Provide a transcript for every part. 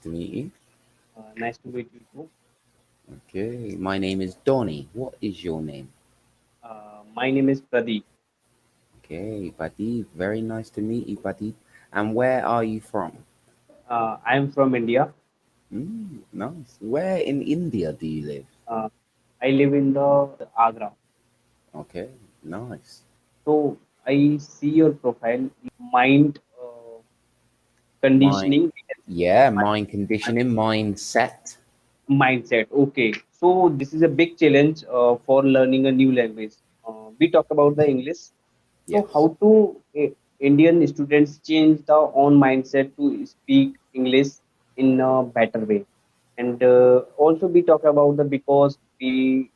to meet you. Nice to meet you too. Okay, my name is Donny. What is your name? My name is Pradeep. Okay, Pradeep. Very nice to meet you, Pradeep. And where are you from? I am from India. Nice. Where in India do you live? Uh, I live in the Agra. Okay, nice. So I see your profile, mind My, conditioning, yeah, mind conditioning, mindset. mindset. Okay. So this is a big challenge for learning a new language. We talk about the English. So Yes. how to Indian students change their own mindset to speak English in a better way? And also we talk about the because we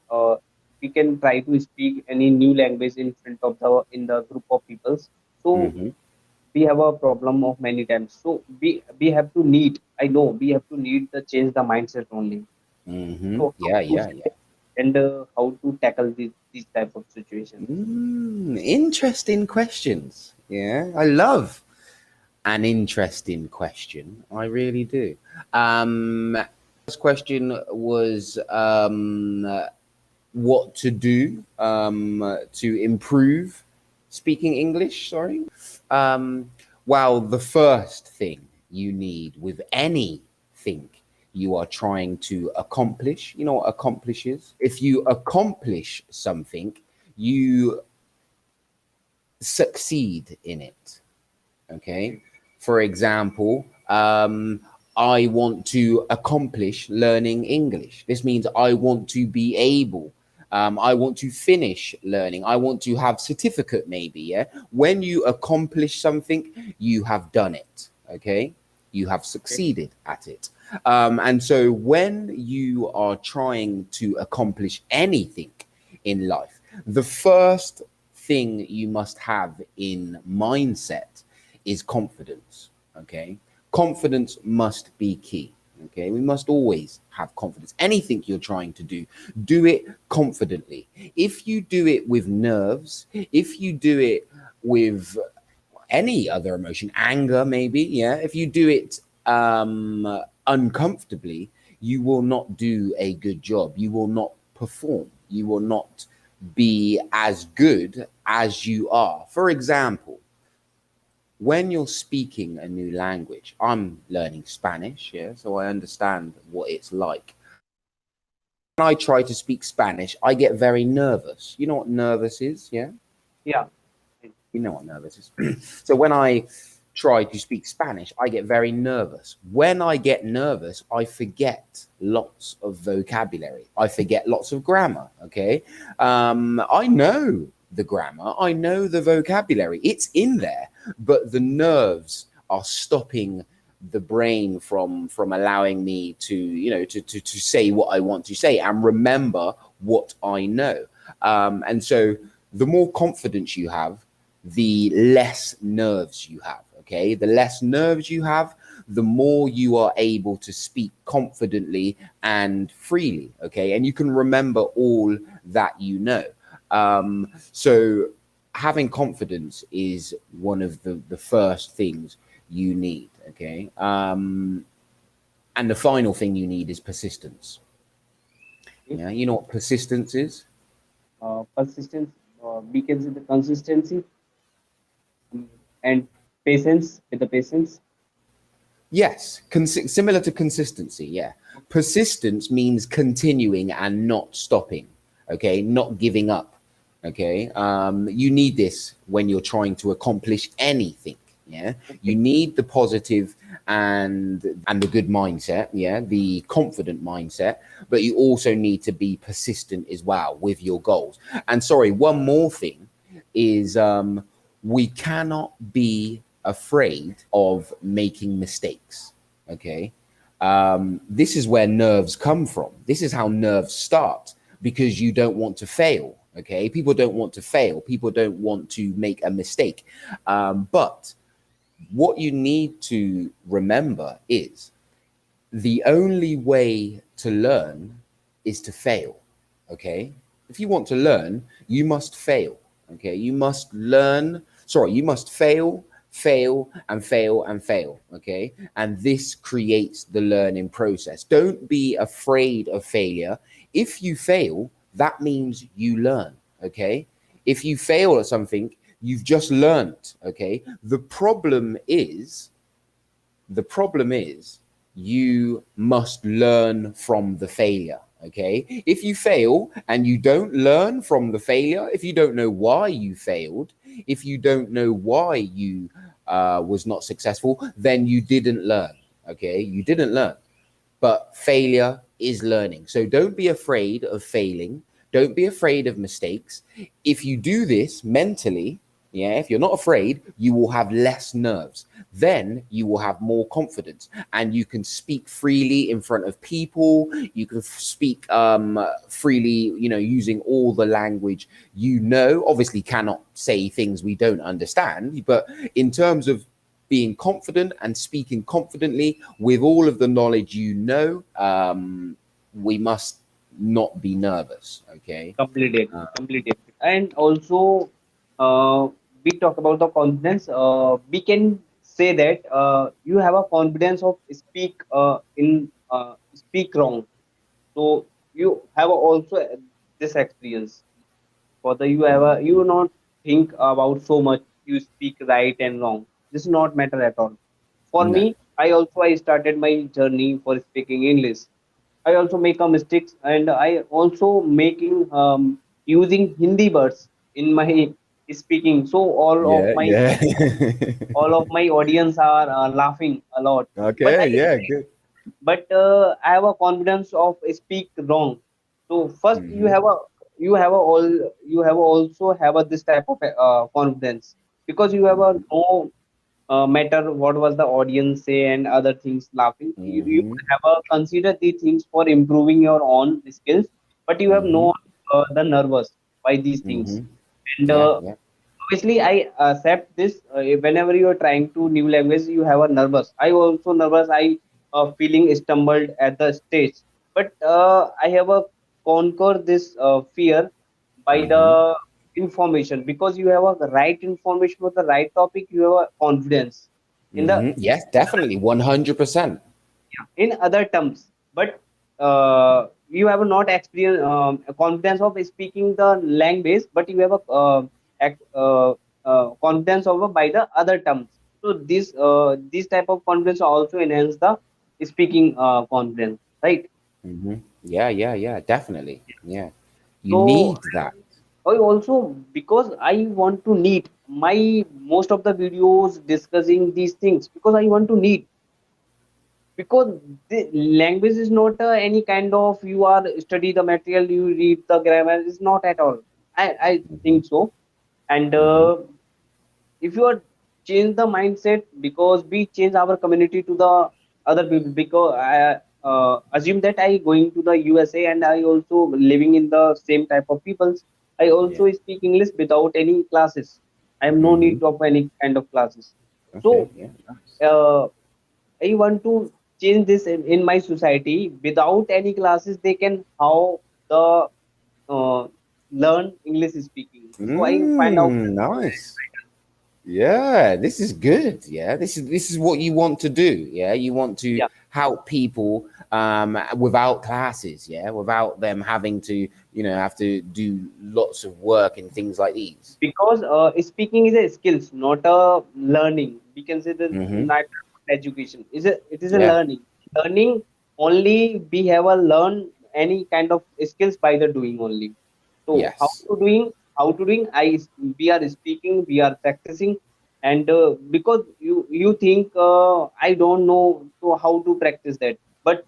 can try to speak any new language in front of the in the group of peoples. So Mm-hmm. we have a problem of many times. So we have to need. I know we have to need the change the mindset only. Mm-hmm. So how Yeah, to yeah, yeah. and how to tackle these type of situations. Interesting questions. Yeah, I love an interesting question. I really do. First question was what to do to improve speaking English. Sorry. Um, well, the first thing you need with anything you are trying to accomplish, you know what accomplish is? If you accomplish something, you succeed in it. Okay. For example, I want to accomplish learning English. This means I want to be able, I want to finish learning. I want to have certificate maybe. Yeah. When you accomplish something, you have done it. Okay. You have Okay. succeeded at it. And so when you are trying to accomplish anything in life, the first thing you must have in mindset is confidence. Okay. Confidence must be key. Okay. We must always have confidence. Anything you're trying to do it confidently. If you do it with nerves, if you do it with any other emotion, anger maybe, yeah, if you do it uncomfortably, you will not do a good job. You will not perform. You will not be as good as you are. For example, when you're speaking a new language, I'm learning Spanish, yeah, so I understand what it's like. When I try to speak Spanish, I get very nervous. You know what nervous is, yeah? Yeah. You know what nervous is. So when I try to speak Spanish, I get very nervous. When I get nervous, I forget lots of vocabulary. I forget lots of grammar. Okay. I know the grammar, I know the vocabulary, it's in there, but the nerves are stopping the brain from allowing me to to say what I want to say and remember what I know. And so the more confidence you have, the less nerves you have. Okay. The less nerves you have, the more you are able to speak confidently and freely. Okay. And you can remember all that you know. So having confidence is one of the first things you need. Okay. And the final thing you need is persistence. Okay. Yeah. You know what persistence is? Persistence. We can see the consistency um, and patience with the patience. Yes, similar to consistency. Yeah, persistence means continuing and not stopping. Okay, not giving up. Okay, you need this when you're trying to accomplish anything. Yeah, you Okay. need the positive and the good mindset. Yeah, the confident mindset, but you also need to be persistent as well with your goals. And sorry, one more thing is we cannot be afraid of making mistakes. Okay. This is where nerves come from. This is how nerves start because you don't want to fail. Okay. People don't want to fail. People don't want to make a mistake. But what you need to remember is the only way to learn is to fail. Okay. If you want to learn, you must fail. Okay. You must learn, sorry, you must fail, fail and fail and fail. Okay. And this creates the learning process. Don't be afraid of failure. If you fail, that means you learn. Okay. If you fail at something, you've just learned. Okay. The problem is you must learn from the failure. Okay. If you fail and you don't learn from the failure, if you don't know why you failed, if you don't know why you was not successful, then you didn't learn. Okay. You didn't learn, but failure is learning. So don't be afraid of failing. Don't be afraid of mistakes. If you do this mentally, yeah, if you're not afraid, you will have less nerves. Then you will have more confidence and you can speak freely in front of people. You can speak freely, using all the language Obviously, cannot say things we don't understand, but in terms of being confident and speaking confidently with all of the knowledge we must not be nervous. Okay. Completely agree. Completely agree. And also, we talk about the confidence. We can say that you have a confidence of speak wrong. So you have also this experience. For the you not think about so much. You speak right and wrong. This is not matter at all. For No. me, I started my journey for speaking English. I also make a mistakes, and I also making using Hindi words in my speaking. So Yeah, yeah. all of my audience are laughing a lot. But Okay, yeah, good. I have a confidence of speak wrong. So first Mm-hmm. you have also have a this type of confidence, because you have a Mm-hmm. no matter what was the audience say and other things laughing, you Mm-hmm. have a consider the things for improving your own skills, but you have Mm-hmm. no the nervous by these things. Mm-hmm. And Yeah, yeah. obviously I accept this. Whenever you are trying to new language, you have a nervous. I also nervous. I feeling stumbled at the stage, but I have a conquer this fear by the Mm-hmm. information, because you have a right information for the right topic. You have a confidence in the Mm-hmm. Yes, definitely. 100%. in other terms, but you have not experience a confidence of speaking the language, but you have a confidence over by the other terms. So this type of confidence also enhance the speaking confidence, right? Mm-hmm. Yeah, yeah, yeah, definitely. Yeah. You So need that. I also, because I want to need my most of the videos discussing these things, because I want to need, because the language is not any kind of you are study the material, you read the grammar, is not at all. I Mm-hmm. think so. And Mm-hmm. if you are change the mindset, because we change our community to the other people, because I assume that I going to the USA and I also living in the same type of peoples. I Yeah. also speak English without any classes. I have no Mm-hmm. need of any kind of classes. So Okay, yeah. Nice. uh, I want to change this in my society. Without any classes, they can how the uh, learn English speaking. So I find out. Nice. Yeah, this is good. Yeah, this is what you want to do. Yeah, you want to Yeah, help people without classes. Yeah, without them having to have to do lots of work and things like these. because speaking is a skills, not a learning. We can say that Mm-hmm. not education is a it is a Yeah. learning. Learning only we have a learn any kind of skills by the doing only. So Yes. how to doing we are speaking, we are practicing. And because you think I don't know so how to practice that, but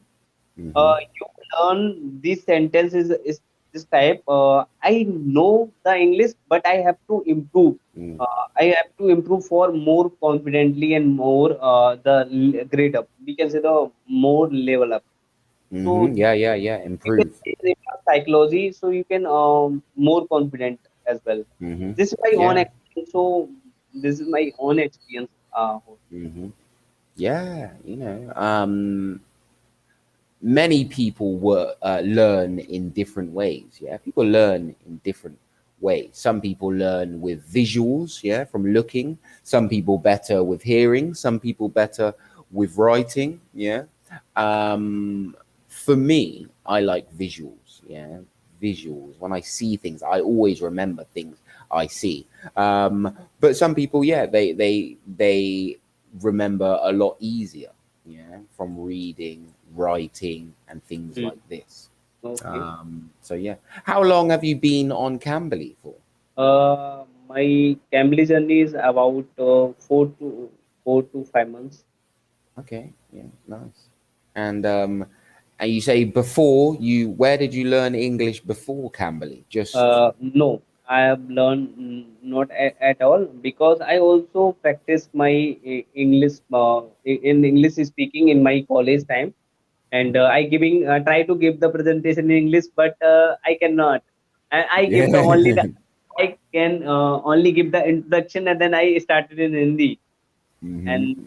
Mm-hmm. you learn these sentences is this type. I know the English, but I have to improve. Mm-hmm. I have to improve for more confidently and more the grade up, we can say the more level up. So Mm-hmm. Yeah. Yeah. Yeah. you can Improve. change your psychology, so you can more confident as well. Mm-hmm. This is my own Yeah. experience. So this is my own experience. Mm-hmm. Yeah. Many people learn in different ways. Yeah, people learn in different ways. Some people learn with visuals, yeah, from looking. Some people better with hearing. Some people better with writing, yeah. For me, I like visuals, yeah. Visuals. When I see things, I always remember things I see. But some people, yeah, they remember a lot easier, yeah, from reading, writing, and things Hmm. like this. Okay. So yeah, how long have you been on Cambly for? My Cambly journey is about 4 to 5 months. Okay, yeah, nice. And you say before you, where did you learn English before Cambly? Just No, I have learned not at all, because I also practice my English in English speaking in my college time, and I giving try to give the presentation in English, but I cannot. I give the only the yeah. I can only give the introduction, and then I started in Hindi, and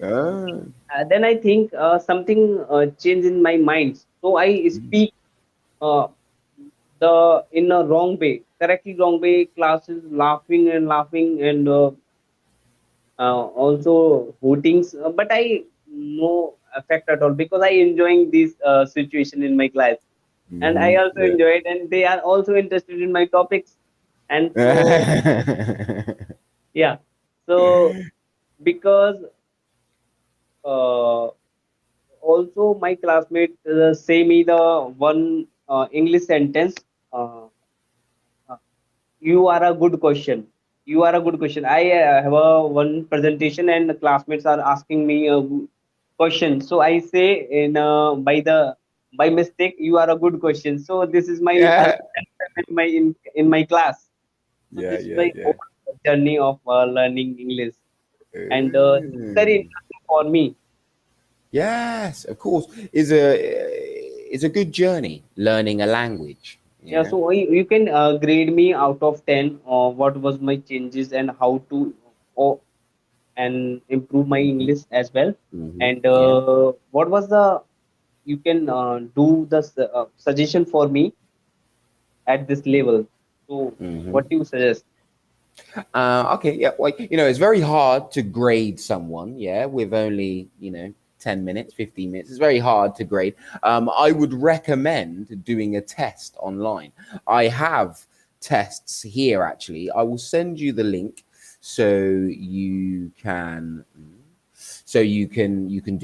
Ah, then I think something changed in my mind, so I speak uh, the in a wrong way, correctly wrong way. Classes laughing and laughing, and also hootings, but I no effect at all, because I enjoying this situation in my class, and I also yeah. enjoy it, and they are also interested in my topics, and so yeah, so because uh, also my classmate say me the one English sentence. Uh, uh, you are a good question. You are a good question. I have a one presentation, and the classmates are asking me a question, so I say in by mistake, you are a good question. So this is my yeah. in my in my class. So Yeah, this is yeah, my yeah. whole journey of learning English, and it's very Mm. interesting for me. Yes, of course. Is a good journey learning a language. Yeah, Yeah. so you can grade me out of 10. What was my changes, and how to uh, and improve my Hmm. English as well. And Yeah. what was the you can do the suggestion for me at this level. So what Hmm. do you suggest? Okay, yeah. Well, it's very hard to grade someone, yeah, with only, 10 minutes, 15 minutes. It's very hard to grade. I would recommend doing a test online. I have tests here actually. I will send you the link so you can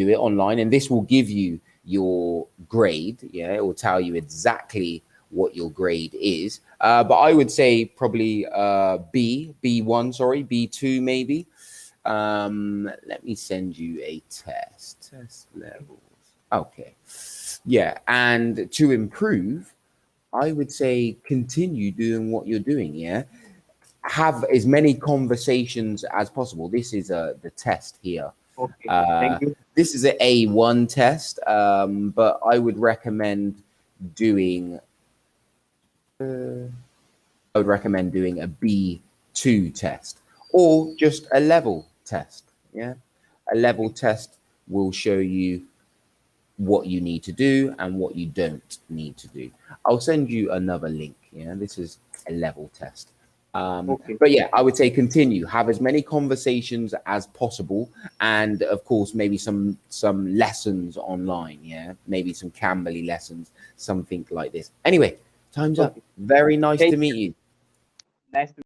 do it online, and this will give you your grade. Yeah, it will tell you exactly what your grade is. But I would say probably B1, sorry, B2 maybe. Let me send you a test levels. Okay, yeah, and to improve, I would say continue doing what you're doing. Yeah, have as many conversations as possible. This is the test here. Okay, Uh, thank you. this is an A1 test, but I would recommend doing. I would recommend doing a B2 test or just a level test. Yeah, a level Okay, test will show you what you need to do and what you don't need to do. I'll send you another link. Yeah, this is a level test. okay, But yeah, I would say continue, have as many conversations as possible, and of course, maybe some lessons online. Yeah, maybe some Cambly lessons, something like this. Anyway, time's up. okay. Very nice Thank to meet you. you. Nice to